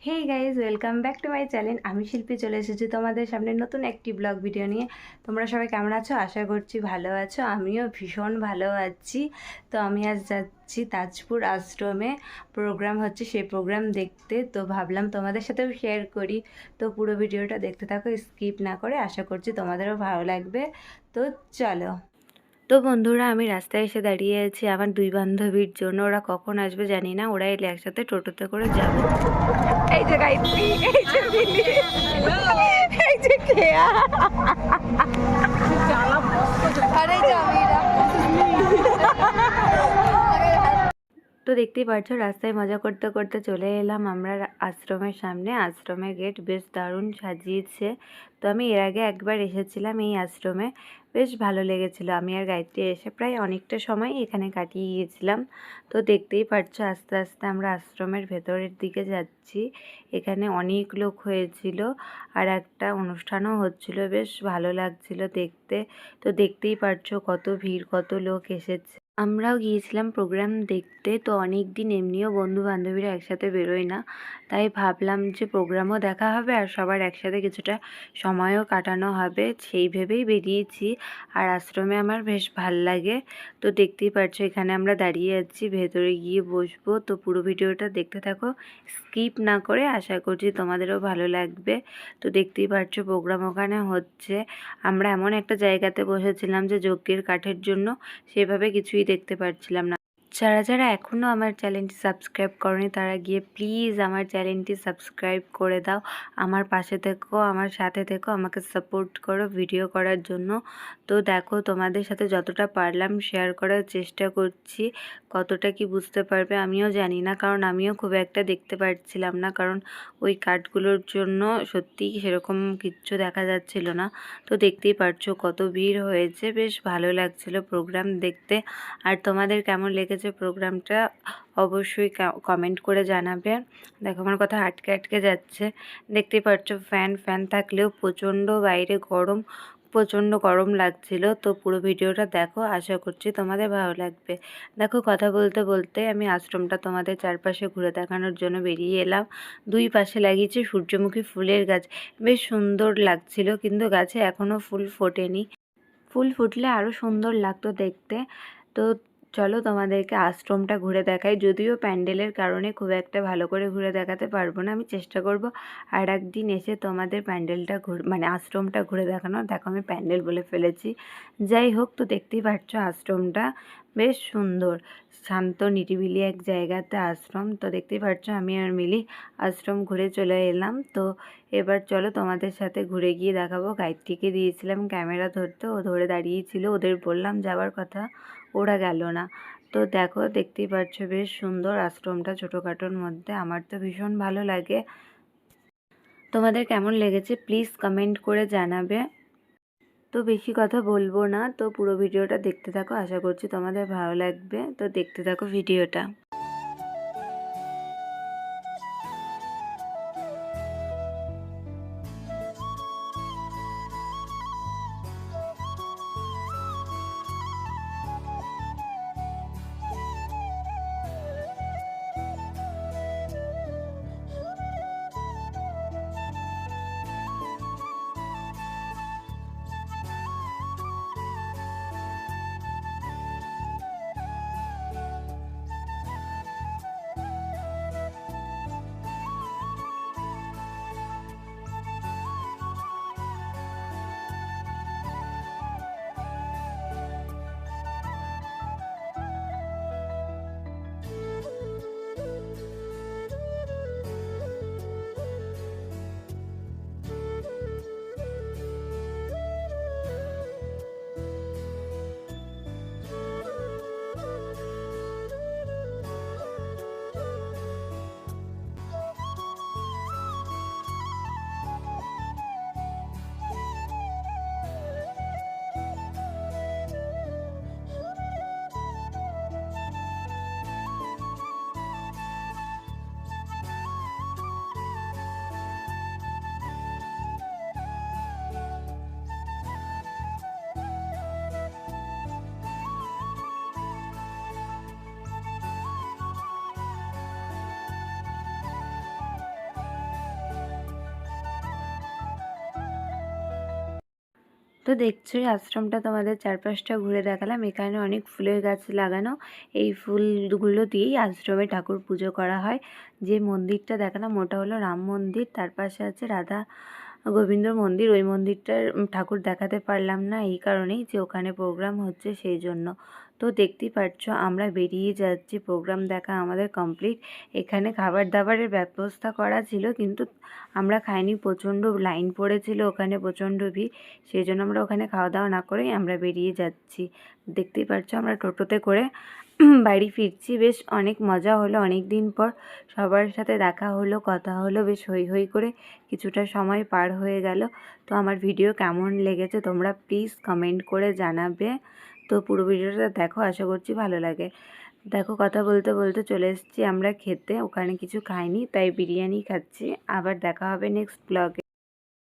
Hey guys, welcome back to my channel. আমি শিল্পী চলে এসেছি তোমাদের সামনে নতুন একটি ব্লগ ভিডিও নিয়ে। তোমরা সবাই কেমন আছো? আশা করছি ভালো আছো। আমিও ভীষণ ভালো আছি। তো আমি আজ যাচ্ছি তাজপুর আশ্রমে, প্রোগ্রাম হচ্ছে, সেই প্রোগ্রাম দেখতে। তো ভাবলাম তোমাদের সাথেও শেয়ার করি। তো পুরো ভিডিওটা দেখতে থাকো, স্কিপ না করে। আশা করছি তোমাদেরও ভালো লাগবে। তো চলো। তো বন্ধুরা, আমি রাস্তায় এসে দাঁড়িয়ে আছি আমার দুই বান্ধবীর জন্য। ওরা কখন আসবে জানি না, ওরা এলে একসাথে টোটোতে করে যাবো। এই যে গায়ত্রী, এই যে মিলি, এই যে কেয়া, আরে জামিরা। তো দেখতেই পাচ্ছ, রাস্তায় মজা করতে করতে চলে এলাম আমরা আশ্রমের সামনে। আশ্রমের গেট বেশ দারুণ সাজিয়েছে। তো আমি এর আগে একবার এসেছিলাম এই আশ্রমে, বেশ ভালো লেগেছিল। আমি আর গায়ত্রী এসে প্রায় অনেকটা সময় এখানে কাটিয়ে গিয়েছিলাম। তো দেখতেই পাচ্ছ, আস্তে আস্তে আমরা আশ্রমের ভেতরের দিকে যাচ্ছি। এখানে অনেক লোক হয়েছিল আর একটা অনুষ্ঠানও হচ্ছিল, বেশ ভালো লাগছিল দেখতে। তো দেখতেই পাচ্ছ কত ভিড়, কত লোক এসেছে। আমরাও গিয়েছিলাম প্রোগ্রাম দেখতে। তো অনেক দিন এমনিও বন্ধু বান্ধবীরা একসাথে বেরোয় না, তাই ভাবলাম যে প্রোগ্রামও দেখা হবে আর সবার একসাথে কিছুটা সময়ও কাটানো হবে, সেই ভেবেই বেরিয়েছি। আর আশ্রমে আমার বেশ ভাল লাগে। তো দেখতেই পাচ্ছ, এখানে আমরা দাঁড়িয়ে আছি, ভেতরে গিয়ে বসবো। তো পুরো ভিডিওটা দেখতে থাকো, স্কিপ না করে। আশা করছি তোমাদেরও ভালো লাগবে। তো দেখতেই পাচ্ছ প্রোগ্রাম ওখানে হচ্ছে। আমরা এমন একটা জায়গাতে বসেছিলাম যে যজ্ঞের কাঠের জন্য সেভাবে কিছুই দেখতে পাচ্ছিলাম না। যারা যারা এখনও আমার চ্যানেলটি সাবস্ক্রাইব করনি, তারা গিয়ে প্লিজ আমার চ্যানেলটি সাবস্ক্রাইব করে দাও। আমার পাশে থেকো, আমার সাথে থেকো, আমাকে সাপোর্ট করো ভিডিও করার জন্য। তো দেখো, তোমাদের সাথে যতটা পারলাম শেয়ার করার চেষ্টা করছি। কতটা কি বুঝতে পারবে আমিও জানি না, কারণ আমিও খুব একটা দেখতে পাচ্ছিলাম না, কারণ ওই কাঠগুলোর জন্য সত্যিই সেরকম কিচ্ছু দেখা যাচ্ছিল না। তো দেখতেই পারছো কত ভিড় হয়েছে, বেশ ভালো লাগছিল প্রোগ্রাম দেখতে। আর তোমাদের কেমন লেগেছে প্রোগ্রামটা অবশ্যই কমেন্ট করে জানাবে। দেখো, আমার কথা আটকে আটকে যাচ্ছে। দেখতেই পাচ্ছ ফ্যান থাকলেও প্রচণ্ড বাইরে গরম, প্রচণ্ড গরম লাগছিল। তো পুরো ভিডিওটা দেখো, আশা করছি তোমাদের ভালো লাগবে। দেখো, কথা বলতে বলতে আমি আশ্রমটা তোমাদের চারপাশে ঘুরে দেখানোর জন্য বেরিয়ে এলাম। দুই পাশে লাগিয়েছে সূর্যমুখী ফুলের গাছ, বেশ সুন্দর লাগছিল। কিন্তু গাছে এখনও ফুল ফোটেনি, ফুল ফুটলে আরও সুন্দর লাগতো দেখতে। তো চলো তোমাদেরকে আশ্রমটা ঘুরে দেখাই। যদিও প্যান্ডেলের কারণে খুব একটা ভালো করে ঘুরে দেখাতে পারবো না, আমি চেষ্টা করব আর একদিন এসে তোমাদের প্যান্ডেলটা মানে আশ্রমটা ঘুরে দেখানো। দেখো, আমি প্যান্ডেল বলে ফেলেছি। যাই হোক, তো দেখতেই পাচ্ছ আশ্রমটা বেশ সুন্দর, শান্ত নিরিবিলি এক জায়গাতে আশ্রম। তো দেখতেই পাচ্ছ আমি আর মিলি আশ্রম ঘুরে চলে এলাম। তো এবার চলো তোমাদের সাথে ঘুরে গিয়ে দেখাবো। গায়ত্রীকে দিয়েছিলাম ক্যামেরা ধরতে, ও ধরে দাঁড়িয়েছিল। ওদের বললাম যাওয়ার কথা, ওরা গেল না। তো দেখো, দেখতেই পাচ্ছ বেশ সুন্দর আশ্রমটা, ছোটোখাটোর মধ্যে। আমার তো ভীষণ ভালো লাগে। তোমাদের কেমন লেগেছে প্লিজ কমেন্ট করে জানাবে। তো বেশি কথা বলবো না, তো পুরো ভিডিওটা দেখতে থাকো, আশা করছি তোমাদের ভালো লাগবে। তো দেখতে থাকো ভিডিওটা। তো দেখছোই আশ্রমটা তোমাদের চারপাশটা ঘুরে দেখালাম। এখানে অনেক ফুলের গাছ লাগানো, এই ফুলগুলো দিয়েই আশ্রমে ঠাকুর পুজো করা হয়। যে মন্দিরটা দেখালাম ওটা হলো রাম মন্দির, তার পাশে আছে রাধা গোবিন্দ মন্দির। ওই মন্দিরটার ঠাকুর দেখাতে পারলাম না এই কারণেই যে ওখানে প্রোগ্রাম হচ্ছে সেই জন্য। তো দেখতেই পাচ্ছ আমরা বেরিয়ে যাচ্ছি, প্রোগ্রাম দেখা আমাদের কমপ্লিট। এখানে খাবার দাবারের ব্যবস্থা করা ছিল কিন্তু আমরা খাইনি, প্রচণ্ড লাইন পড়েছিল, ওখানে প্রচণ্ড ভিড়, সেই জন্য আমরা ওখানে খাওয়া দাওয়া না করেই আমরা বেরিয়ে যাচ্ছি। দেখতেই পাচ্ছ আমরা টোটোতে করে বাড়ি ফিরছি। বেশ অনেক মজা হলো, অনেক দিন পর সবার সাথে দেখা হলো, কথা হলো, বেশ হই হই করে কিছুটা সময় পার হয়ে গেল। তো আমার ভিডিও কেমন লেগেছে তোমরা প্লিজ কমেন্ট করে জানাবে। তো পুরো ভিডিওটা দেখো, আশা করছি ভালো লাগে। দেখো কথা বলতে বলতে চলে এসেছি আমরা খেতে, ওখানে কিছু খাইনি তাই বিরিয়ানি খাচ্ছি। আবার দেখা হবে নেক্সট ব্লগে।